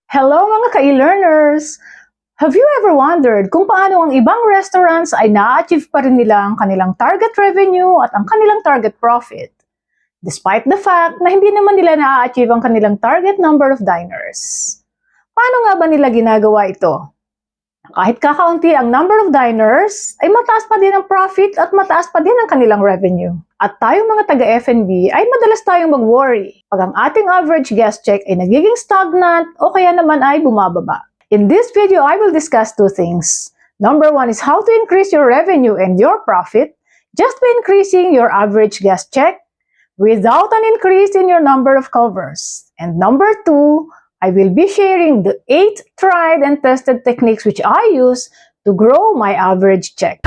Hello mga ka-e-learners! Have you ever wondered kung paano ang ibang restaurants ay na-achieve pa rin nila ang kanilang target revenue at ang kanilang target profit, despite the fact na hindi naman nila na-achieve ang kanilang target number of diners? Paano nga ba nila ginagawa ito? Kahit kakaunti ang number of diners, ay mataas pa din ang profit at mataas pa din ang kanilang revenue. At tayong mga taga-F&B ay madalas tayong mag-worry pag ang ating average guest check ay nagiging stagnant o kaya naman ay bumababa. In this video, I will discuss two things. Number one is how to increase your revenue and your profit just by increasing your average guest check without an increase in your number of covers. And number two, I will be sharing the 8 tried and tested techniques which I use to grow my average check.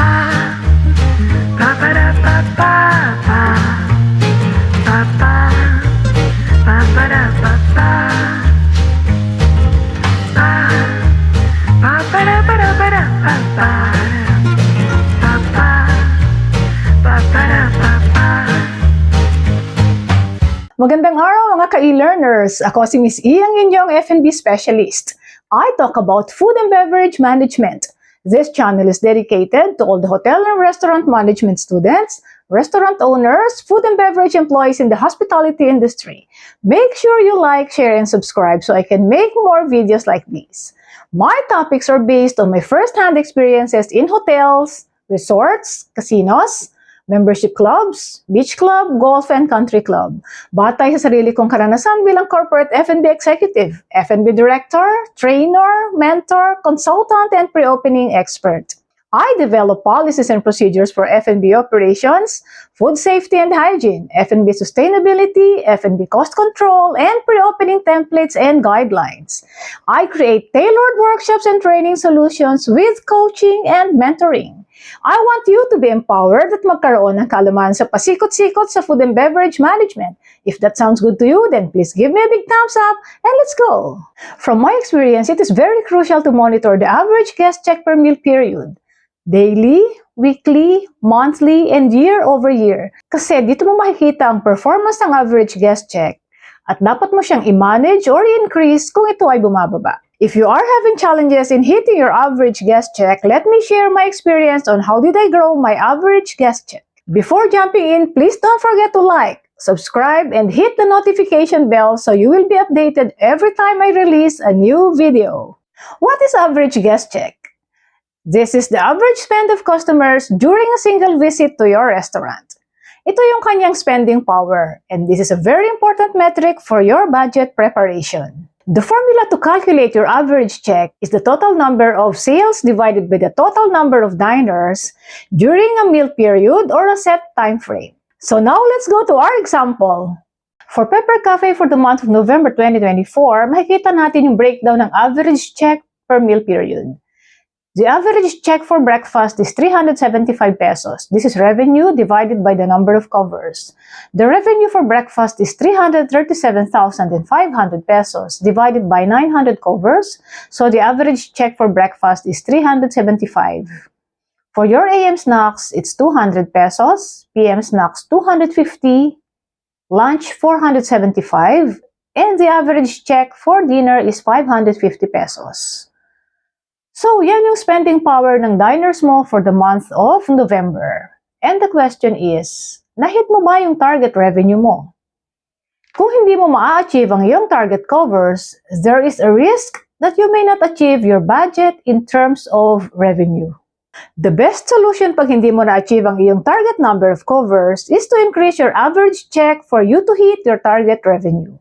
Magandang araw mga ka-e-learners! Ako si Miss E, ang inyong F&B specialist. I talk about food and beverage management. This channel is dedicated to all the hotel and restaurant management students, restaurant owners, food and beverage employees in the hospitality industry. Make sure you like, share, and subscribe so I can make more videos like these. My topics are based on my first-hand experiences in hotels, resorts, casinos, membership clubs, beach club, golf, and country club. Batay sa sarili kong karanasan bilang corporate F&B executive, F&B director, trainer, mentor, consultant, and pre-opening expert. I develop policies and procedures for F&B operations, food safety and hygiene, F&B sustainability, F&B cost control, and pre-opening templates and guidelines. I create tailored workshops and training solutions with coaching and mentoring. I want you to be empowered at magkaroon ng kaalaman sa pasikot-sikot sa food and beverage management. If that sounds good to you, then please give me a big thumbs up and let's go! From my experience, it is very crucial to monitor the average guest check per meal period. Daily, weekly, monthly, and year over year. Kasi dito mo makikita ang performance ng average guest check at dapat mo siyang i-manage or i-increase kung ito ay bumababa. If you are having challenges in hitting your average guest check, let me share my experience on how did I grow my average guest check. Before jumping in, please don't forget to like, subscribe, and hit the notification bell so you will be updated every time I release a new video. What is average guest check? This is the average spend of customers during a single visit to your restaurant. Ito yung kanyang spending power, and this is a very important metric for your budget preparation. The formula to calculate your average check is the total number of sales divided by the total number of diners during a meal period or a set time frame. So now let's go to our example. For Pepper Cafe for the month of November 2024, makikita natin yung breakdown ng average check per meal period. The average check for breakfast is 375 pesos. This is revenue divided by the number of covers. The revenue for breakfast is 337,500 pesos divided by 900 covers. So the average check for breakfast is 375. For your AM snacks, it's 200 pesos, PM snacks 250, lunch 475, and the average check for dinner is 550 pesos. So, yan yung spending power ng diners mo for the month of November. And the question is, nahit mo ba yung target revenue mo? Kung hindi mo ma-achieve ang iyong target covers, there is a risk that you may not achieve your budget in terms of revenue. The best solution pag hindi mo na-achieve ang iyong target number of covers is to increase your average check for you to hit your target revenue.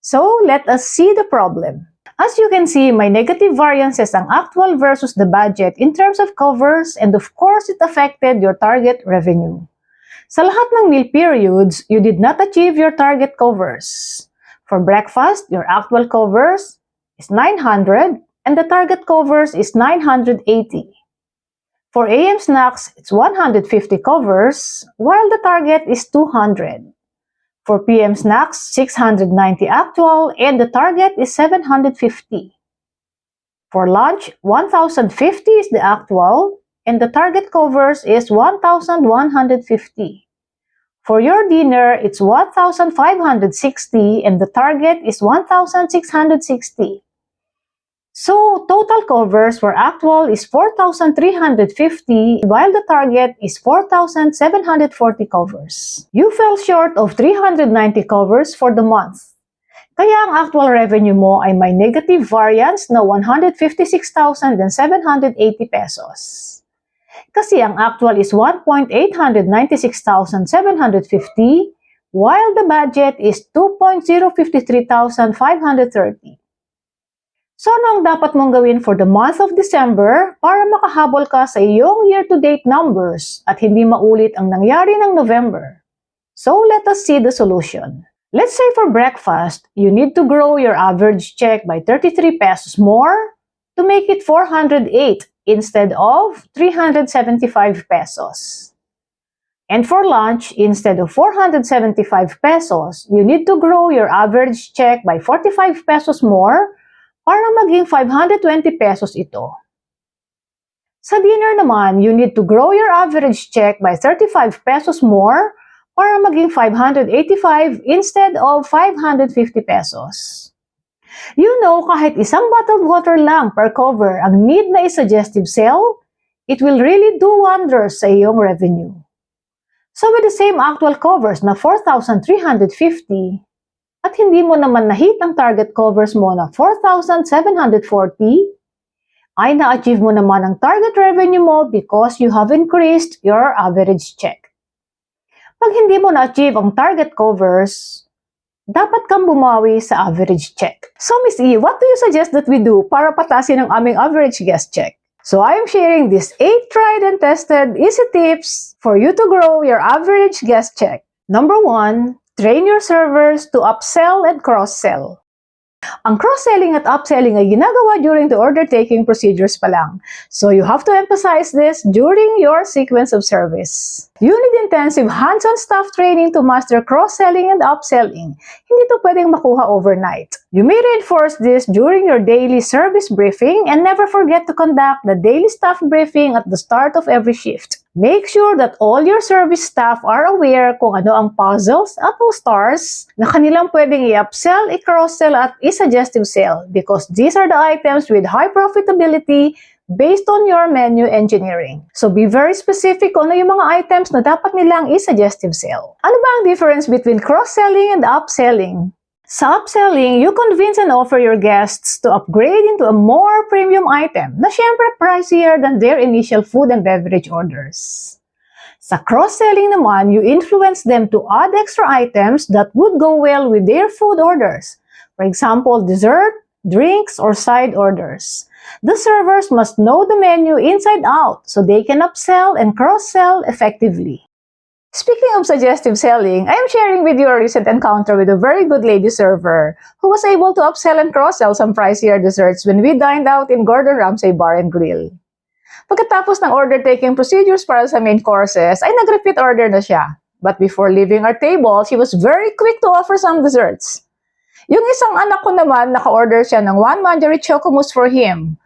So, let us see the problem. As you can see, my negative variances ang actual versus the budget in terms of covers, and of course, it affected your target revenue. Sa lahat ng meal periods, you did not achieve your target covers. For breakfast, your actual covers is 900 and the target covers is 980. For AM snacks, it's 150 covers while the target is 200. For PM snacks, 690 actual and the target is 750. For lunch, 1,050 is the actual and the target covers is 1,150. For your dinner, it's 1,560 and the target is 1,660. So, total covers where actual is 4,350 while the target is 4,740 covers. You fell short of 390 covers for the month. Kaya ang actual revenue mo ay may negative variance na 156,780 pesos. Kasi ang actual is 1,896,750 while the budget is 2,053,530. So ano ang dapat mong gawin for the month of December para makahabol ka sa iyong year-to-date numbers at hindi maulit ang nangyari ng November? So let us see the solution. Let's say for breakfast, you need to grow your average check by 33 pesos more to make it 408 instead of 375 pesos. And for lunch, instead of 475 pesos, you need to grow your average check by 45 pesos more para maging 520 pesos ito. Sa dinner naman, you need to grow your average check by 35 pesos more para maging 585 instead of 550 pesos. You know, kahit isang bottled water lang per cover ang need na i-suggestive sell, it will really do wonders sa iyong revenue. So with the same actual covers na 4,350, at hindi mo naman na-hit ang target covers mo na 4,740, ay na-achieve mo naman ang target revenue mo because you have increased your average check. Pag hindi mo na-achieve ang target covers, dapat kang bumawi sa average check. So Miss E, what do you suggest that we do para patasin ang aming average guest check? So I am sharing these 8 tried and tested easy tips for you to grow your average guest check. Number 1, train your servers to upsell and cross-sell. Ang cross-selling at upselling ay ginagawa during the order-taking procedures pa lang. So you have to emphasize this during your sequence of service. You need intensive hands-on staff training to master cross-selling and upselling. Hindi to pwedeng makuha overnight. You may reinforce this during your daily service briefing and never forget to conduct the daily staff briefing at the start of every shift. Make sure that all your service staff are aware kung ano ang puzzles at ang stars na kanilang pwedeng i-upsell, i-cross-sell at i-suggestive sell because these are the items with high profitability based on your menu engineering. So be very specific kung ano yung mga items na dapat nilang i-suggestive sell. Ano ba ang difference between cross-selling and upselling? Sa upselling, you convince and offer your guests to upgrade into a more premium item na syempre pricier than their initial food and beverage orders. Sa cross-selling naman, you influence them to add extra items that would go well with their food orders. For example, dessert, drinks, or side orders. The servers must know the menu inside out so they can upsell and cross-sell effectively. Speaking of suggestive selling, I am sharing with you a recent encounter with a very good lady server who was able to upsell and cross-sell some pricier desserts when we dined out in Gordon Ramsay Bar and Grill. Pagkatapos ng order-taking procedures para sa main courses, ay nag-repeat order na siya. But before leaving our table, she was very quick to offer some desserts. Yung isang anak ko naman, naka-order siya ng 1 Mandarin Choco Mousse for him.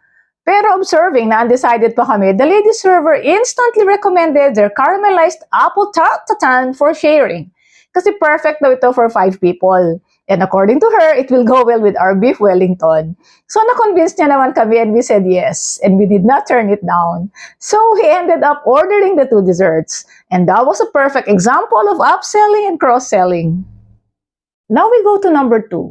Pero observing na undecided pa kami, the lady server instantly recommended their caramelized apple tartatan for sharing. Kasi perfect daw ito for 5 people. And according to her, it will go well with our beef Wellington. So na-convince niya naman kami and we said yes. And we did not turn it down. So he ended up ordering the 2 desserts. And that was a perfect example of upselling and cross-selling. Now we go to number 2.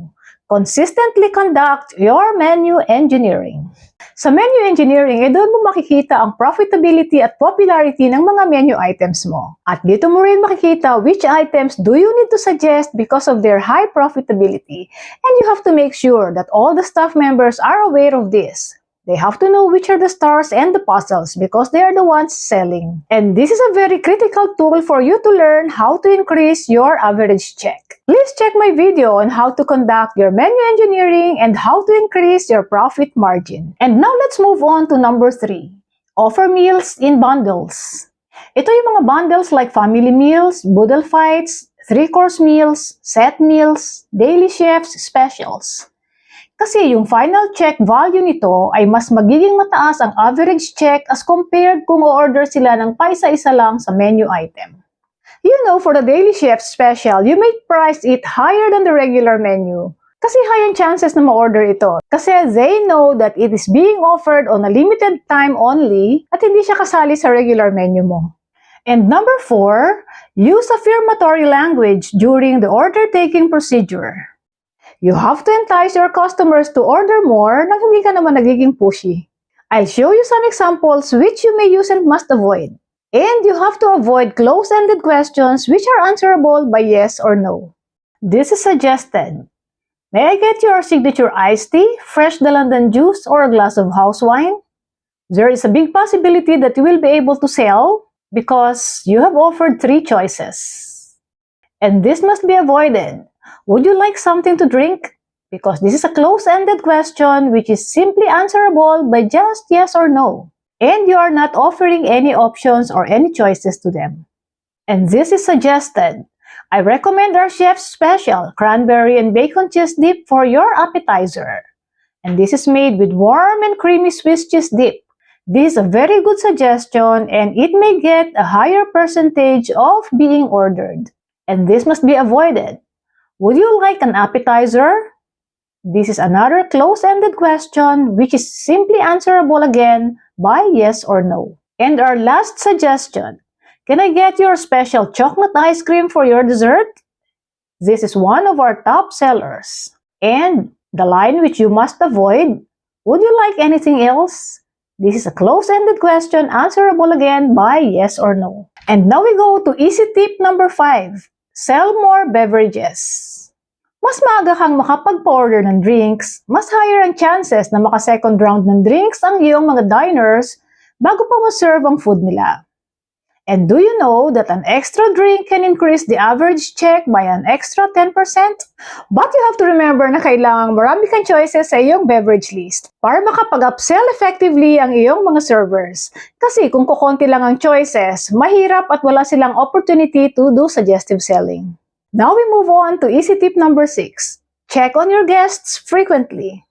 Consistently conduct your menu engineering. Sa menu engineering, doon mo makikita ang profitability at popularity ng mga menu items mo. At dito mo rin makikita which items do you need to suggest because of their high profitability. And you have to make sure that all the staff members are aware of this. They have to know which are the stars and the puzzles because they are the ones selling. And this is a very critical tool for you to learn how to increase your average check. Please check my video on how to conduct your menu engineering and how to increase your profit margin. And now let's move on to number 3. Offer meals in bundles. Ito yung mga bundles like family meals, boodle fights, 3-course meals, set meals, daily chefs, specials. Kasi yung final check value nito ay mas magiging mataas ang average check as compared kung o-order sila ng paisa-isa lang sa menu item. You know, for the daily chef special, you may price it higher than the regular menu. Kasi high ang chances na ma-order ito. Kasi they know that it is being offered on a limited time only at hindi siya kasali sa regular menu mo. And number 4, use affirmatory language during the order-taking procedure. You have to entice your customers to order more nang hindi ka naman nagiging pushy. I'll show you some examples which you may use and must avoid. And you have to avoid close-ended questions which are answerable by yes or no. This is suggested. May I get your signature iced tea, fresh Dalandan juice, or a glass of house wine? There is a big possibility that you will be able to sell because you have offered 3 choices. And this must be avoided. Would you like something to drink? Because this is a close-ended question which is simply answerable by just yes or no. And you are not offering any options or any choices to them. And this is suggested. I recommend our chef's special cranberry and bacon cheese dip for your appetizer. And this is made with warm and creamy Swiss cheese dip. This is a very good suggestion and it may get a higher percentage of being ordered. And this must be avoided. Would you like an appetizer? This is another close-ended question which is simply answerable again by yes or no. And our last suggestion. Can I get your special chocolate ice cream for your dessert? This is one of our top sellers. And the line which you must avoid, would you like anything else? This is a close-ended question answerable again by yes or no. And now we go to easy tip number 5. Sell more beverages. Mas maaga kang makapag-order ng drinks, mas higher ang chances na maka-second round ng drinks ang iyong mga diners bago pa ma-serve ang food nila. And do you know that an extra drink can increase the average check by an extra 10%? But you have to remember na kailangang marami kang choices sa iyong beverage list para makapag-upsell effectively ang iyong mga servers. Kasi kung kukonti lang ang choices, mahirap at wala silang opportunity to do suggestive selling. Now we move on to easy tip number 6. Check on your guests frequently.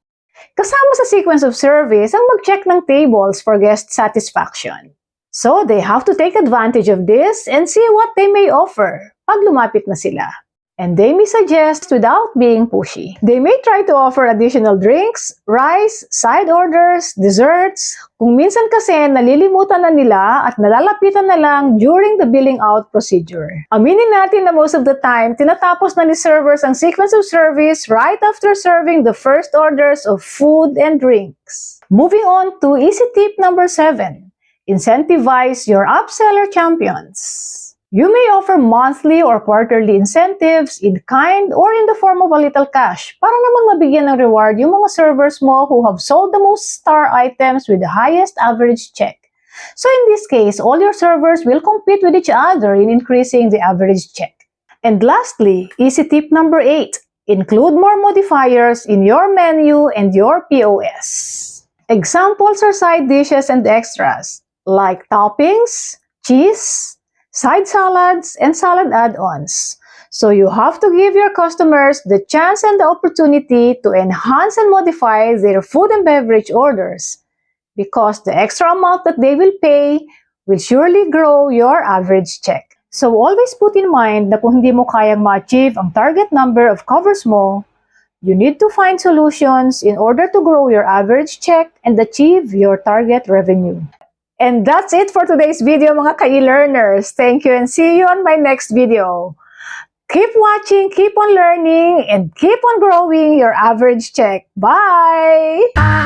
Kasama sa sequence of service ang mag-check ng tables for guest satisfaction. So, they have to take advantage of this and see what they may offer pag lumapit na sila. And they may suggest without being pushy. They may try to offer additional drinks, rice, side orders, desserts. Kung minsan kasi nalilimutan na nila at nalalapitan na lang during the billing out procedure. Aminin natin na most of the time, tinatapos na ni servers ang sequence of service right after serving the first orders of food and drinks. Moving on to easy tip number 7. Incentivize your upseller champions. You may offer monthly or quarterly incentives in kind or in the form of a little cash para naman mabigyan ng reward yung mga servers mo who have sold the most star items with the highest average check. So in this case, all your servers will compete with each other in increasing the average check. And lastly, easy tip number 8. Include more modifiers in your menu and your POS. Examples are side dishes and extras, like toppings, cheese, side salads, and salad add-ons. So you have to give your customers the chance and the opportunity to enhance and modify their food and beverage orders because the extra amount that they will pay will surely grow your average check. So always put in mind na kung hindi mo kayang ma-achieve ang target number of covers mo, you need to find solutions in order to grow your average check and achieve your target revenue. And that's it for today's video mga ka-e-learners. Thank you and see you on my next video. Keep watching, keep on learning, and keep on growing your average check. Bye!